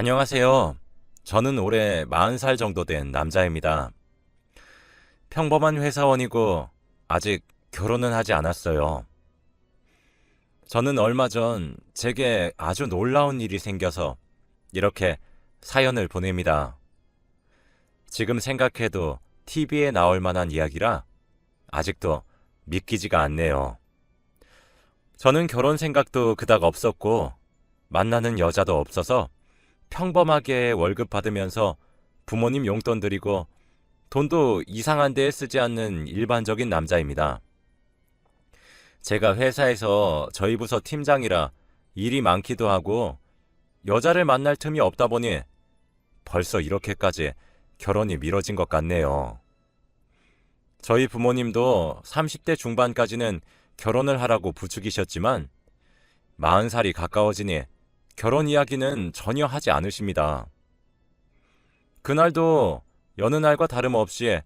안녕하세요. 저는 올해 40살 정도 된 남자입니다. 평범한 회사원이고 아직 결혼은 하지 않았어요. 저는 얼마 전 제게 아주 놀라운 일이 생겨서 이렇게 사연을 보냅니다. 지금 생각해도 TV에 나올 만한 이야기라 아직도 믿기지가 않네요. 저는 결혼 생각도 그닥 없었고 만나는 여자도 없어서 평범하게 월급 받으면서 부모님 용돈 드리고 돈도 이상한 데에 쓰지 않는 일반적인 남자입니다. 제가 회사에서 저희 부서 팀장이라 일이 많기도 하고 여자를 만날 틈이 없다 보니 벌써 이렇게까지 결혼이 미뤄진 것 같네요. 저희 부모님도 30대 중반까지는 결혼을 하라고 부추기셨지만 40살이 가까워지니 결혼 이야기는 전혀 하지 않으십니다. 그날도 여느 날과 다름없이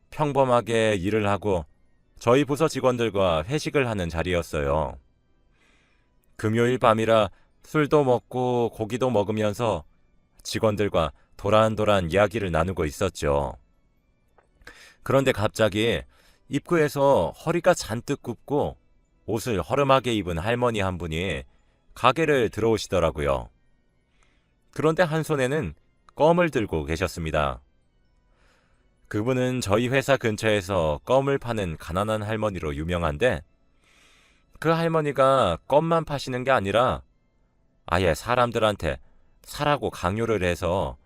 평범하게 일을 하고 저희 부서 직원들과 회식을 하는 자리였어요. 금요일 밤이라 술도 먹고 고기도 먹으면서 직원들과 도란도란 이야기를 나누고 있었죠. 그런데 갑자기 입구에서 허리가 잔뜩 굽고 옷을 허름하게 입은 할머니 한 분이 가게를 들어오시더라고요. 그런데 한 손에는 껌을 들고 계셨습니다. 그분은 저희 회사 근처에서 껌을 파는 가난한 할머니로 유명한데 그 할머니가 껌만 파시는 게 아니라 아예 사람들한테 사라고 강요를 해서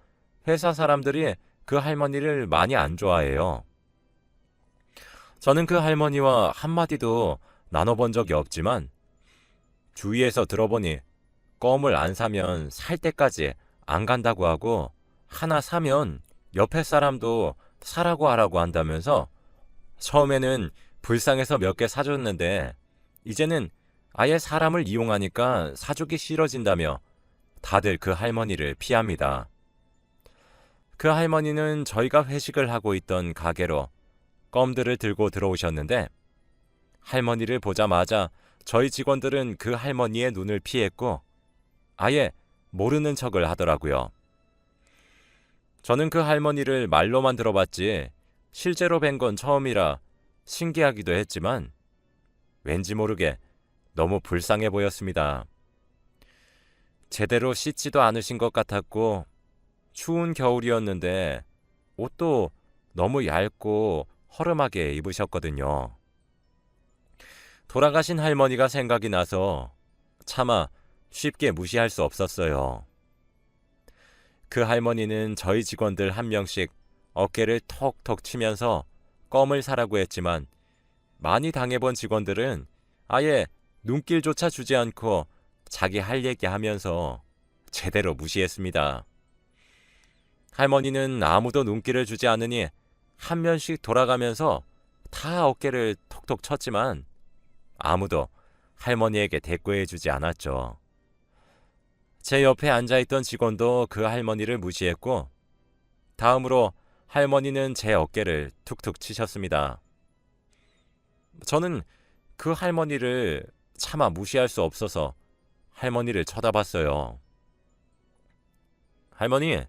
회사 사람들이 그 할머니를 많이 안 좋아해요. 저는 그 할머니와 한마디도 나눠본 적이 없지만 주위에서 들어보니 껌을 안 사면 살 때까지 안 간다고 하고 하나 사면 옆에 사람도 사라고 하라고 한다면서 처음에는 불쌍해서 몇 개 사줬는데 이제는 아예 사람을 이용하니까 사주기 싫어진다며 다들 그 할머니를 피합니다. 그 할머니는 저희가 회식을 하고 있던 가게로 껌들을 들고 들어오셨는데 할머니를 보자마자 저희 직원들은 그 할머니의 눈을 피했고 아예 모르는 척을 하더라고요. 저는 그 할머니를 말로만 들어봤지 실제로 뵌 건 처음이라 신기하기도 했지만 왠지 모르게 너무 불쌍해 보였습니다. 제대로 씻지도 않으신 것 같았고 추운 겨울이었는데 옷도 너무 얇고 허름하게 입으셨거든요. 돌아가신 할머니가 생각이 나서 차마 쉽게 무시할 수 없었어요. 그 할머니는 저희 직원들 한 명씩 어깨를 톡톡 치면서 껌을 사라고 했지만 많이 당해본 직원들은 아예 눈길조차 주지 않고 자기 할 얘기 하면서 제대로 무시했습니다. 할머니는 아무도 눈길을 주지 않으니 한 면씩 돌아가면서 다 어깨를 톡톡 쳤지만 아무도 할머니에게 대꾸해주지 않았죠. 제 옆에 앉아있던 직원도 그 할머니를 무시했고 다음으로 할머니는 제 어깨를 툭툭 치셨습니다. 저는 그 할머니를 차마 무시할 수 없어서 할머니를 쳐다봤어요. 할머니,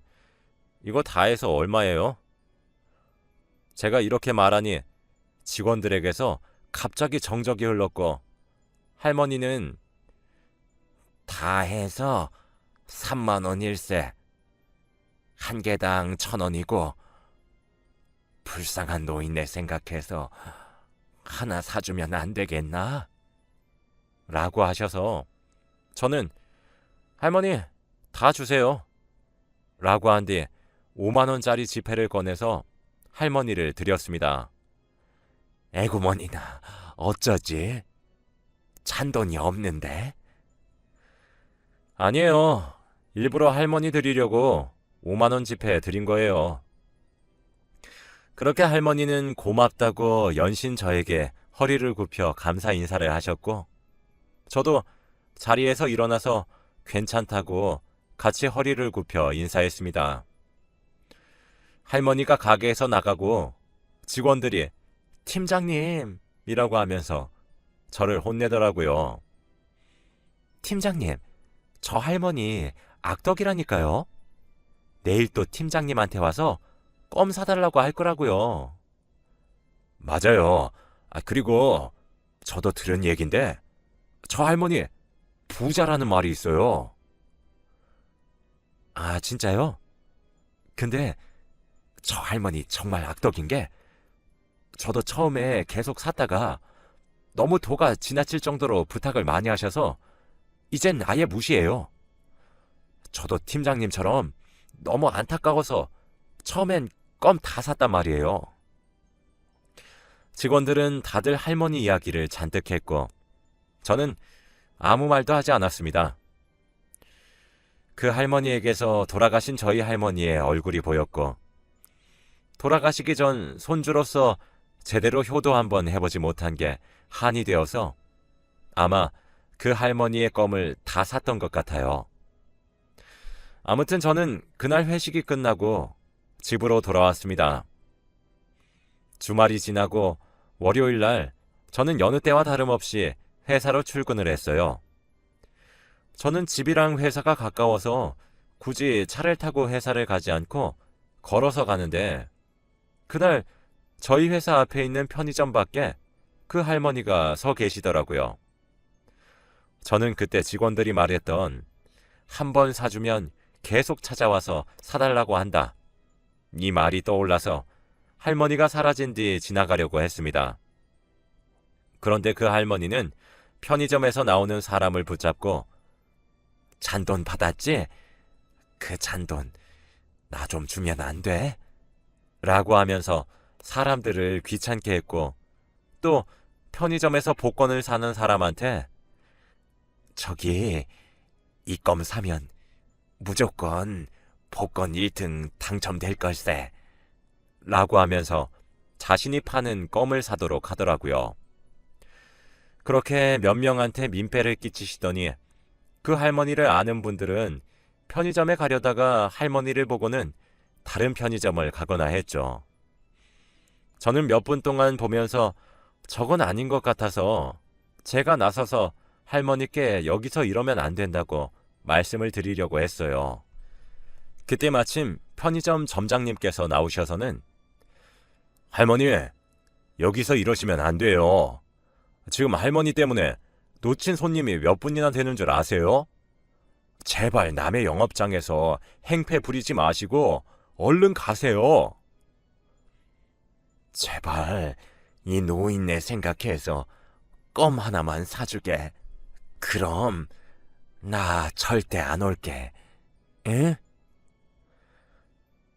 이거 다 해서 얼마예요? 제가 이렇게 말하니 직원들에게서 갑자기 정적이 흘렀고 할머니는 다 해서 3만 원일세. 한 개당 1,000원이고 불쌍한 노인네 생각해서 하나 사주면 안 되겠나? 라고 하셔서 저는 할머니 다 주세요. 라고 한 뒤 5만 원짜리 지폐를 꺼내서 할머니를 드렸습니다. 에구머니나 어쩌지? 잔돈이 없는데? 아니에요. 일부러 할머니 드리려고 5만 원 지폐 드린 거예요. 그렇게 할머니는 고맙다고 연신 저에게 허리를 굽혀 감사 인사를 하셨고 저도 자리에서 일어나서 괜찮다고 같이 허리를 굽혀 인사했습니다. 할머니가 가게에서 나가고 직원들이 팀장님이라고 하면서 저를 혼내더라고요. 팀장님, 저 할머니 악덕이라니까요. 내일 또 팀장님한테 와서 껌 사달라고 할 거라고요. 맞아요. 그리고 저도 들은 얘긴데 저 할머니 부자라는 말이 있어요. 아, 진짜요? 근데 저 할머니 정말 악덕인 게 저도 처음에 계속 샀다가 너무 도가 지나칠 정도로 부탁을 많이 하셔서 이젠 아예 무시해요. 저도 팀장님처럼 너무 안타까워서 처음엔 껌 다 샀단 말이에요. 직원들은 다들 할머니 이야기를 잔뜩 했고 저는 아무 말도 하지 않았습니다. 그 할머니에게서 돌아가신 저희 할머니의 얼굴이 보였고 돌아가시기 전 손주로서 제대로 효도 한번 해보지 못한 게 한이 되어서 아마 그 할머니의 껌을 다 샀던 것 같아요. 아무튼 저는 그날 회식이 끝나고 집으로 돌아왔습니다. 주말이 지나고 월요일 날 저는 여느 때와 다름없이 회사로 출근을 했어요. 저는 집이랑 회사가 가까워서 굳이 차를 타고 회사를 가지 않고 걸어서 가는데 그날 저희 회사 앞에 있는 편의점 밖에 그 할머니가 서 계시더라고요. 저는 그때 직원들이 말했던 한 번 사주면 계속 찾아와서 사달라고 한다. 이 말이 떠올라서 할머니가 사라진 뒤 지나가려고 했습니다. 그런데 그 할머니는 편의점에서 나오는 사람을 붙잡고 잔돈 받았지? 그 잔돈 나 좀 주면 안 돼? 라고 하면서 사람들을 귀찮게 했고 또 편의점에서 복권을 사는 사람한테 저기 이 껌 사면 무조건 복권 1등 당첨될 걸세 라고 하면서 자신이 파는 껌을 사도록 하더라고요. 그렇게 몇 명한테 민폐를 끼치시더니 그 할머니를 아는 분들은 편의점에 가려다가 할머니를 보고는 다른 편의점을 가거나 했죠. 저는 몇 분 동안 보면서 저건 아닌 것 같아서 제가 나서서 할머니께 여기서 이러면 안 된다고 말씀을 드리려고 했어요. 그때 마침 편의점 점장님께서 나오셔서는 할머니, 여기서 이러시면 안 돼요. 지금 할머니 때문에 놓친 손님이 몇 분이나 되는 줄 아세요? 제발 남의 영업장에서 행패 부리지 마시고 얼른 가세요. 제발 이 노인네 생각해서 껌 하나만 사주게. 그럼 나 절대 안 올게. 에?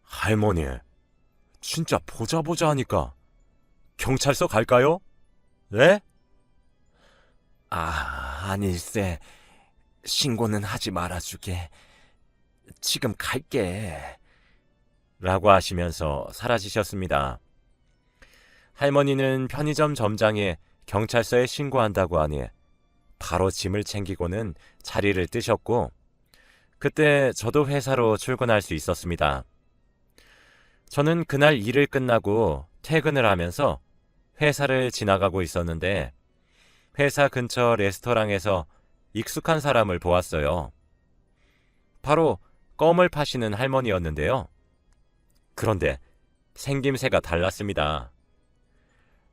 할머니, 진짜 보자 하니까 경찰서 갈까요? 네? 아닐세. 신고는 하지 말아주게. 지금 갈게. 라고 하시면서 사라지셨습니다. 할머니는 편의점 점장이 경찰서에 신고한다고 하니 바로 짐을 챙기고는 자리를 뜨셨고 그때 저도 회사로 출근할 수 있었습니다. 저는 그날 일을 끝나고 퇴근을 하면서 회사를 지나가고 있었는데 회사 근처 레스토랑에서 익숙한 사람을 보았어요. 바로 껌을 파시는 할머니였는데요. 그런데 생김새가 달랐습니다.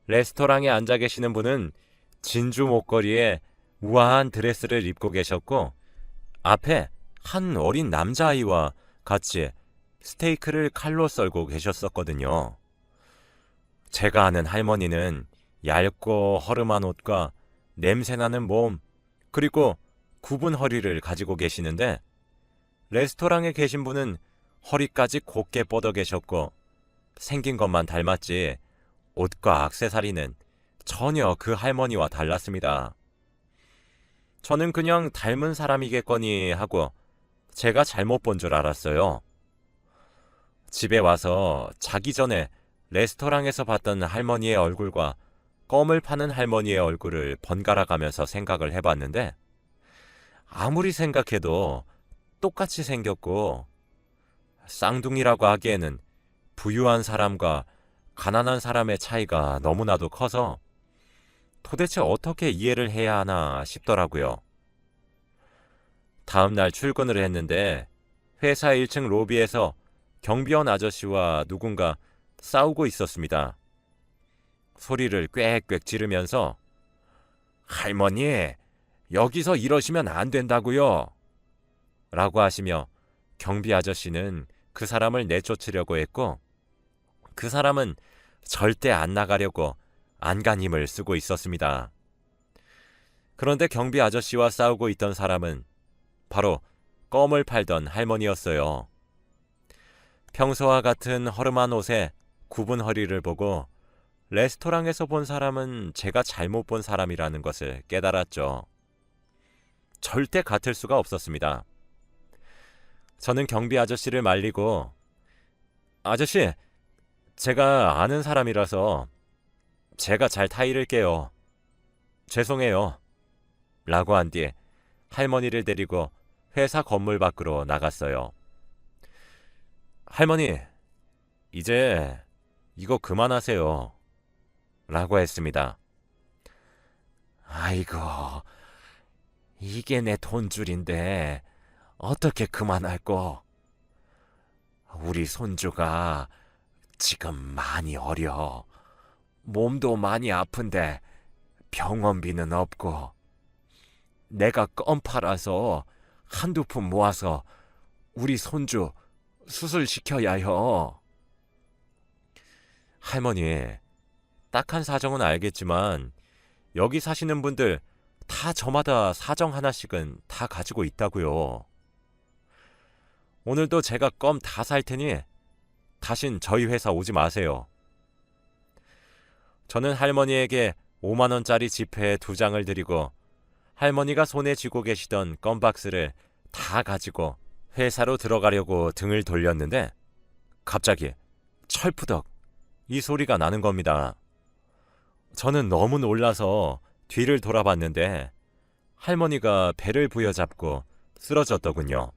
레스토랑에 앉아 계시는 분은 진주 목걸이에 우아한 드레스를 입고 계셨고 앞에 한 어린 남자아이와 같이 스테이크를 칼로 썰고 계셨었거든요. 제가 아는 할머니는 얇고 허름한 옷과 냄새나는 몸 그리고 굽은 허리를 가지고 계시는데 레스토랑에 계신 분은 허리까지 곧게 뻗어 계셨고 생긴 것만 닮았지 옷과 액세서리는 전혀 그 할머니와 달랐습니다. 저는 그냥 닮은 사람이겠거니 하고 제가 잘못 본 줄 알았어요. 집에 와서 자기 전에 레스토랑에서 봤던 할머니의 얼굴과 껌을 파는 할머니의 얼굴을 번갈아 가면서 생각을 해봤는데 아무리 생각해도 똑같이 생겼고 쌍둥이라고 하기에는 부유한 사람과 가난한 사람의 차이가 너무나도 커서 도대체 어떻게 이해를 해야 하나 싶더라고요. 다음 날 출근을 했는데 회사 1층 로비에서 경비원 아저씨와 누군가 싸우고 있었습니다. 소리를 꽥꽥 지르면서 할머니, 여기서 이러시면 안 된다고요. 라고 하시며 경비 아저씨는 그 사람을 내쫓으려고 했고 그 사람은 절대 안 나가려고 안간힘을 쓰고 있었습니다. 그런데 경비 아저씨와 싸우고 있던 사람은 바로 껌을 팔던 할머니였어요. 평소와 같은 허름한 옷에 굽은 허리를 보고 레스토랑에서 본 사람은 제가 잘못 본 사람이라는 것을 깨달았죠. 절대 같을 수가 없었습니다. 저는 경비 아저씨를 말리고 아저씨, 제가 아는 사람이라서 제가 잘 타이를게요. 죄송해요. 라고 한 뒤에 할머니를 데리고 회사 건물 밖으로 나갔어요. 할머니, 이제 이거 그만하세요. 라고 했습니다. 아이고, 이게 내 돈줄인데 어떻게 그만할꼬? 우리 손주가 지금 많이 어려. 몸도 많이 아픈데 병원비는 없고 내가 껌 팔아서 한두 푼 모아서 우리 손주 수술시켜야요. 할머니, 딱한 사정은 알겠지만 여기 사시는 분들 다 저마다 사정 하나씩은 다 가지고 있다고요. 오늘도 제가 껌 다 살 테니 다신 저희 회사 오지 마세요. 저는 할머니에게 5만 원짜리 지폐 2장을 드리고 할머니가 손에 쥐고 계시던 껌박스를 다 가지고 회사로 들어가려고 등을 돌렸는데 갑자기 철푸덕 이 소리가 나는 겁니다. 저는 너무 놀라서 뒤를 돌아봤는데 할머니가 배를 부여잡고 쓰러졌더군요.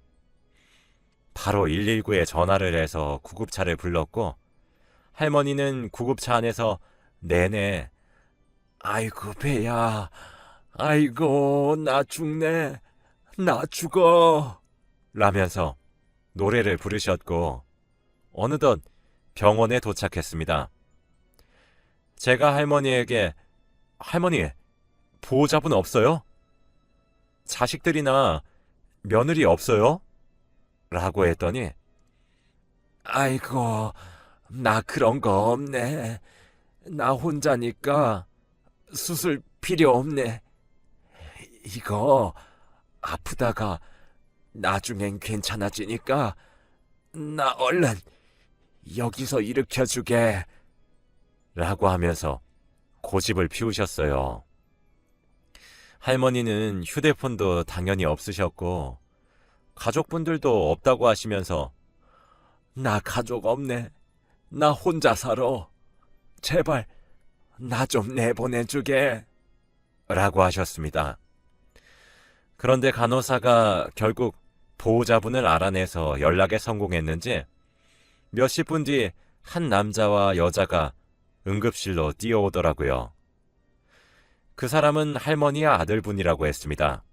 바로 119에 전화를 해서 구급차를 불렀고 할머니는 구급차 안에서 내내 아이고 배야, 아이고 나 죽네, 나 죽어 라면서 노래를 부르셨고 어느덧 병원에 도착했습니다. 제가 할머니에게 할머니, 보호자분 없어요? 자식들이나 며느리 없어요? 라고 했더니 아이고 나 그런 거 없네. 나 혼자니까 수술 필요 없네. 이거 아프다가 나중엔 괜찮아지니까 나 얼른 여기서 일으켜주게 라고 하면서 고집을 피우셨어요. 할머니는 휴대폰도 당연히 없으셨고 가족분들도 없다고 하시면서 나 가족 없네. 나 혼자 살아. 제발 나 좀 내보내주게 라고 하셨습니다. 그런데 간호사가 결국 보호자분을 알아내서 연락에 성공했는지 몇십 분 뒤 한 남자와 여자가 응급실로 뛰어오더라고요. 그 사람은 할머니의 아들분이라고 했습니다.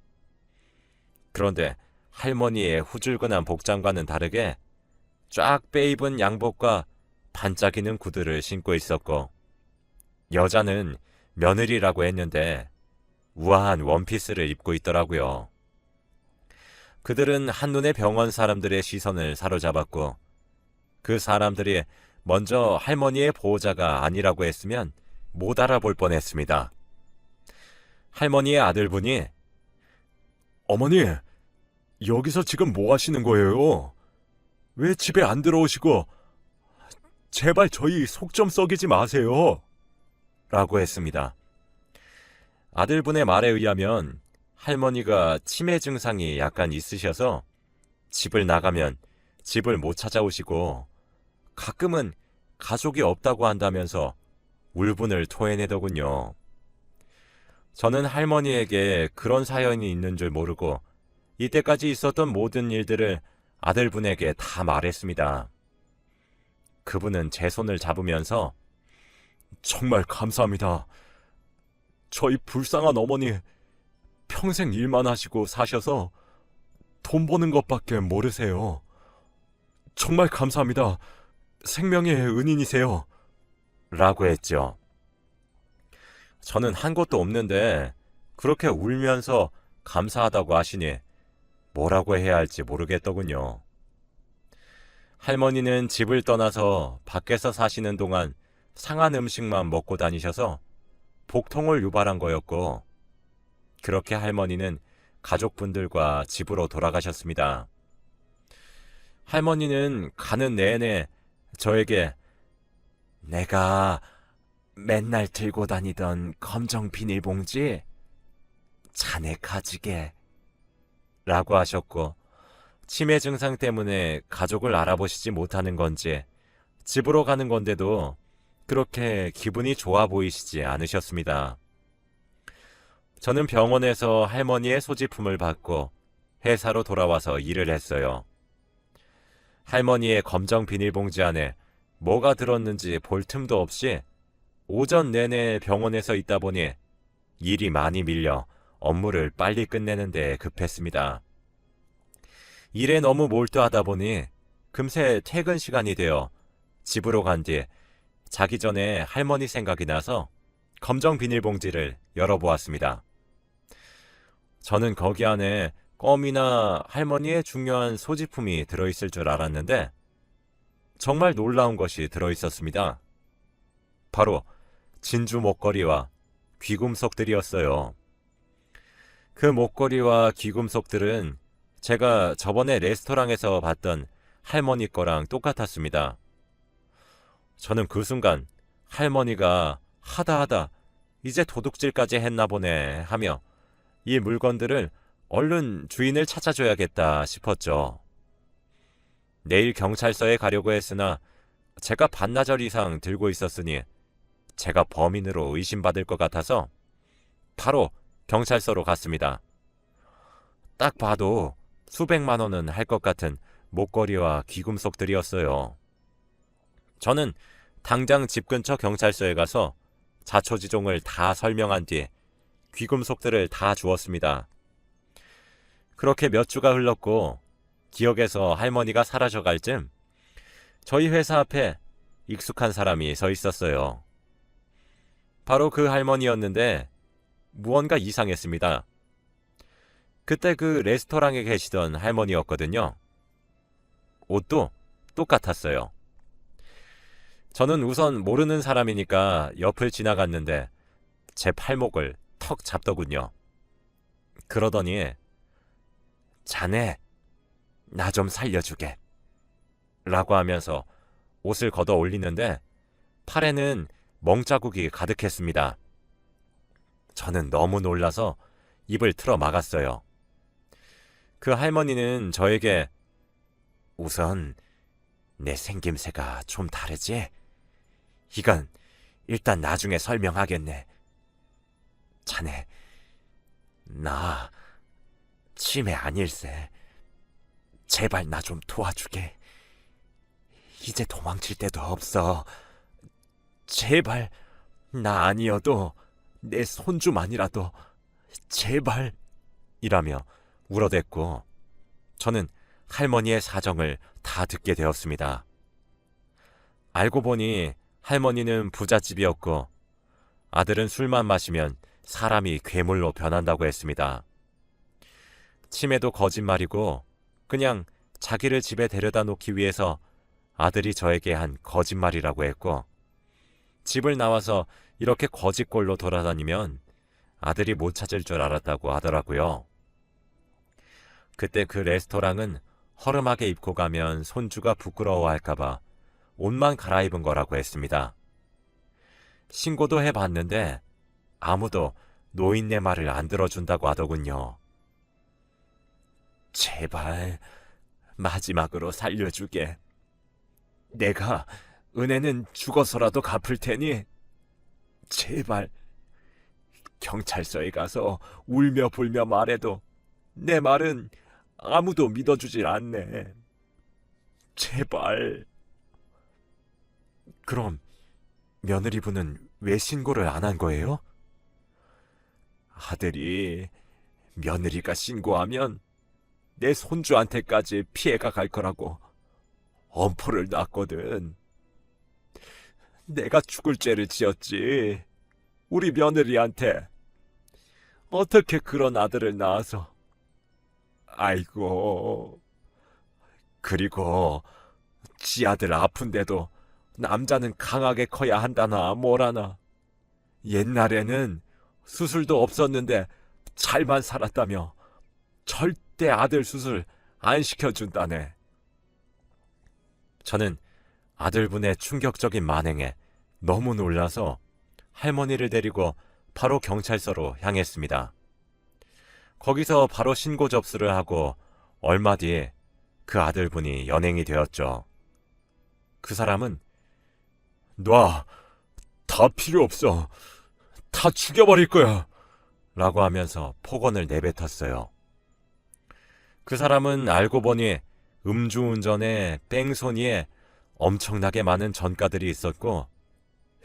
그런데 할머니의 후줄근한 복장과는 다르게 쫙 빼입은 양복과 반짝이는 구두를 신고 있었고 여자는 며느리라고 했는데 우아한 원피스를 입고 있더라고요. 그들은 한눈에 병원 사람들의 시선을 사로잡았고 그 사람들이 먼저 할머니의 보호자가 아니라고 했으면 못 알아볼 뻔했습니다. 할머니의 아들분이 어머니, 여기서 지금 뭐 하시는 거예요? 왜 집에 안 들어오시고 제발 저희 속 좀 썩이지 마세요 라고 했습니다. 아들분의 말에 의하면 할머니가 치매 증상이 약간 있으셔서 집을 나가면 집을 못 찾아오시고 가끔은 가족이 없다고 한다면서 울분을 토해내더군요. 저는 할머니에게 그런 사연이 있는 줄 모르고 이때까지 있었던 모든 일들을 아들분에게 다 말했습니다. 그분은 제 손을 잡으면서 정말 감사합니다. 저희 불쌍한 어머니 평생 일만 하시고 사셔서 돈 버는 것밖에 모르세요. 정말 감사합니다. 생명의 은인이세요. 라고 했죠. 저는 한 것도 없는데 그렇게 울면서 감사하다고 하시니 뭐라고 해야 할지 모르겠더군요. 할머니는 집을 떠나서 밖에서 사시는 동안 상한 음식만 먹고 다니셔서 복통을 유발한 거였고, 그렇게 할머니는 가족분들과 집으로 돌아가셨습니다. 할머니는 가는 내내 저에게 내가 맨날 들고 다니던 검정 비닐봉지 자네 가지게 라고 하셨고, 치매 증상 때문에 가족을 알아보시지 못하는 건지 집으로 가는 건데도 그렇게 기분이 좋아 보이시지 않으셨습니다. 저는 병원에서 할머니의 소지품을 받고 회사로 돌아와서 일을 했어요. 할머니의 검정 비닐봉지 안에 뭐가 들었는지 볼 틈도 없이 오전 내내 병원에서 있다 보니 일이 많이 밀려 업무를 빨리 끝내는 데 급했습니다. 일에 너무 몰두하다 보니 금세 퇴근 시간이 되어 집으로 간 뒤 자기 전에 할머니 생각이 나서 검정 비닐봉지를 열어보았습니다. 저는 거기 안에 껌이나 할머니의 중요한 소지품이 들어있을 줄 알았는데 정말 놀라운 것이 들어있었습니다. 바로 진주 목걸이와 귀금속들이었어요. 그 목걸이와 귀금속들은 제가 저번에 레스토랑에서 봤던 할머니 거랑 똑같았습니다. 저는 그 순간 할머니가 하다 이제 도둑질까지 했나 보네 하며 이 물건들을 얼른 주인을 찾아줘야겠다 싶었죠. 내일 경찰서에 가려고 했으나 제가 반나절 이상 들고 있었으니 제가 범인으로 의심받을 것 같아서 바로 경찰서로 갔습니다. 딱 봐도 수백만 원은 할 것 같은 목걸이와 귀금속들이었어요. 저는 당장 집 근처 경찰서에 가서 자초지종을 다 설명한 뒤 귀금속들을 다 주었습니다. 그렇게 몇 주가 흘렀고 기억에서 할머니가 사라져갈 쯤 저희 회사 앞에 익숙한 사람이 서 있었어요. 바로 그 할머니였는데 무언가 이상했습니다. 그때 그 레스토랑에 계시던 할머니였거든요. 옷도 똑같았어요. 저는 우선 모르는 사람이니까 옆을 지나갔는데 제 팔목을 턱 잡더군요. 그러더니 자네 나 좀 살려주게 라고 하면서 옷을 걷어 올리는데 팔에는 멍자국이 가득했습니다. 저는 너무 놀라서 입을 틀어 막았어요. 그 할머니는 저에게 우선 내 생김새가 좀 다르지? 이건 일단 나중에 설명하겠네. 자네 나 치매 아닐세. 제발 나 좀 도와주게. 이제 도망칠 데도 없어. 제발 나 아니어도 내 손주만이라도 제발 이라며 울어댔고 저는 할머니의 사정을 다 듣게 되었습니다. 알고 보니 할머니는 부잣집이었고 아들은 술만 마시면 사람이 괴물로 변한다고 했습니다. 치매도 거짓말이고 그냥 자기를 집에 데려다 놓기 위해서 아들이 저에게 한 거짓말이라고 했고 집을 나와서 이렇게 거짓골로 돌아다니면 아들이 못 찾을 줄 알았다고 하더라고요. 그때 그 레스토랑은 허름하게 입고 가면 손주가 부끄러워할까봐 옷만 갈아입은 거라고 했습니다. 신고도 해봤는데 아무도 노인네 말을 안 들어준다고 하더군요. 제발 마지막으로 살려주게. 내가 은혜는 죽어서라도 갚을 테니 제발. 경찰서에 가서 울며 불며 말해도 내 말은 아무도 믿어주질 않네. 제발. 그럼 며느리분은 왜 신고를 안 한 거예요? 아들이 며느리가 신고하면 내 손주한테까지 피해가 갈 거라고 엄포를 놨거든. 내가 죽을 죄를 지었지. 우리 며느리한테 어떻게 그런 아들을 낳아서. 아이고. 그리고 지 아들 아픈데도 남자는 강하게 커야 한다나 뭐라나. 옛날에는 수술도 없었는데 잘만 살았다며 절대 아들 수술 안 시켜준다네. 저는 아들분의 충격적인 만행에 너무 놀라서 할머니를 데리고 바로 경찰서로 향했습니다. 거기서 바로 신고 접수를 하고 얼마 뒤에 그 아들분이 연행이 되었죠. 그 사람은 놔, 다 필요 없어. 다 죽여버릴 거야. 라고 하면서 폭언을 내뱉었어요. 그 사람은 알고 보니 음주운전에 뺑소니에 엄청나게 많은 전과들이 있었고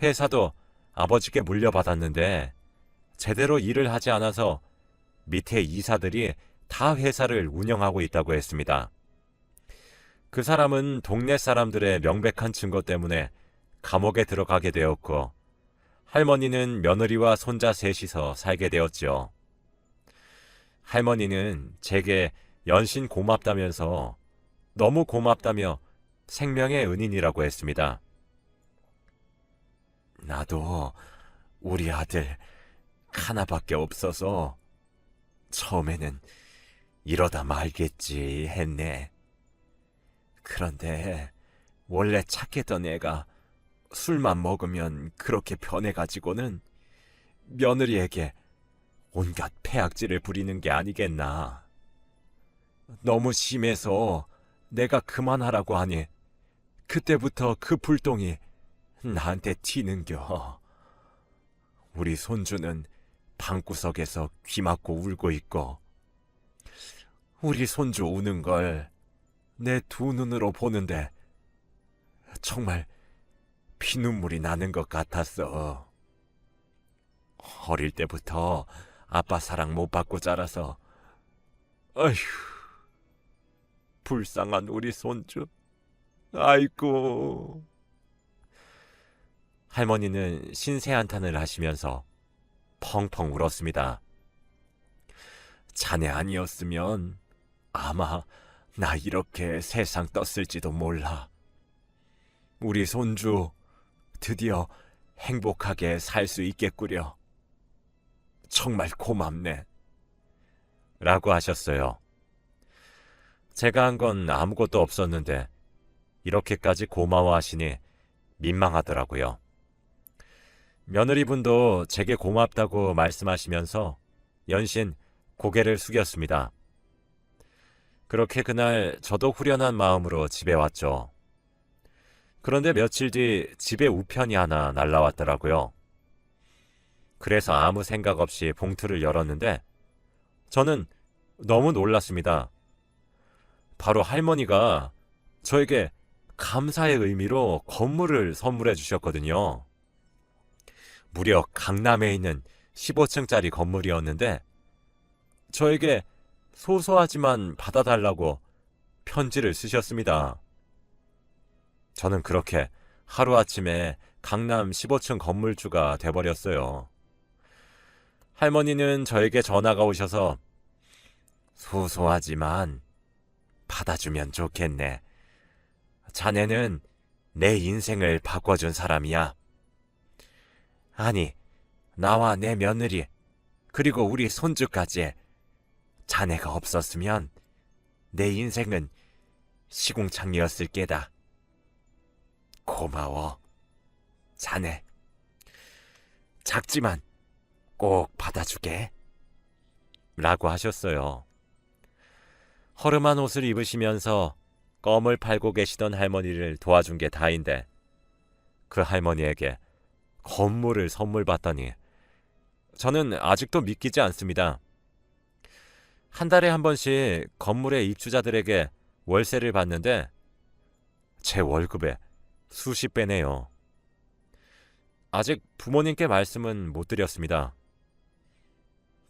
회사도 아버지께 물려받았는데 제대로 일을 하지 않아서 밑에 이사들이 다 회사를 운영하고 있다고 했습니다. 그 사람은 동네 사람들의 명백한 증거 때문에 감옥에 들어가게 되었고 할머니는 며느리와 손자 셋이서 살게 되었죠. 할머니는 제게 연신 고맙다면서 너무 고맙다며 생명의 은인이라고 했습니다. 나도 우리 아들 하나밖에 없어서 처음에는 이러다 말겠지 했네. 그런데 원래 착했던 애가 술만 먹으면 그렇게 변해가지고는 며느리에게 온갖 폐악질을 부리는 게 아니겠나. 너무 심해서 내가 그만하라고 하니 그때부터 그 불똥이 나한테 튀는겨. 우리 손주는 방구석에서 귀 막고 울고 있고 우리 손주 우는 걸 내 두 눈으로 보는데 정말 피눈물이 나는 것 같았어. 어릴 때부터 아빠 사랑 못 받고 자라서 아휴, 불쌍한 우리 손주. 아이고. 할머니는 신세한탄을 하시면서 펑펑 울었습니다. 자네 아니었으면 아마 나 이렇게 세상 떴을지도 몰라. 우리 손주 드디어 행복하게 살 수 있겠구려. 정말 고맙네. 라고 하셨어요. 제가 한 건 아무것도 없었는데 이렇게까지 고마워하시니 민망하더라고요. 며느리분도 제게 고맙다고 말씀하시면서 연신 고개를 숙였습니다. 그렇게 그날 저도 후련한 마음으로 집에 왔죠. 그런데 며칠 뒤 집에 우편이 하나 날라왔더라고요. 그래서 아무 생각 없이 봉투를 열었는데 저는 너무 놀랐습니다. 바로 할머니가 저에게 감사의 의미로 건물을 선물해 주셨거든요. 무려 강남에 있는 15층짜리 건물이었는데 저에게 소소하지만 받아달라고 편지를 쓰셨습니다. 저는 그렇게 하루아침에 강남 15층 건물주가 돼버렸어요. 할머니는 저에게 전화가 오셔서 소소하지만 받아주면 좋겠네. 자네는 내 인생을 바꿔준 사람이야. 아니, 나와 내 며느리 그리고 우리 손주까지 자네가 없었으면 내 인생은 시궁창이었을 게다. 고마워, 자네. 작지만 꼭 받아주게. 라고 하셨어요. 허름한 옷을 입으시면서 껌을 팔고 계시던 할머니를 도와준 게 다인데 그 할머니에게 건물을 선물 받다니 저는 아직도 믿기지 않습니다. 한 달에 한 번씩 건물의 입주자들에게 월세를 받는데 제 월급의 수십 배네요. 아직 부모님께 말씀은 못 드렸습니다.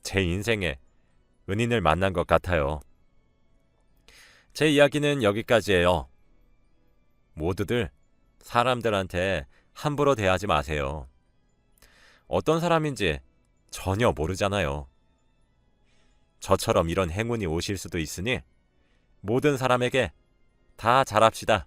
제 인생에 은인을 만난 것 같아요. 제 이야기는 여기까지예요. 모두들 사람들한테 함부로 대하지 마세요. 어떤 사람인지 전혀 모르잖아요. 저처럼 이런 행운이 오실 수도 있으니 모든 사람에게 다 잘합시다.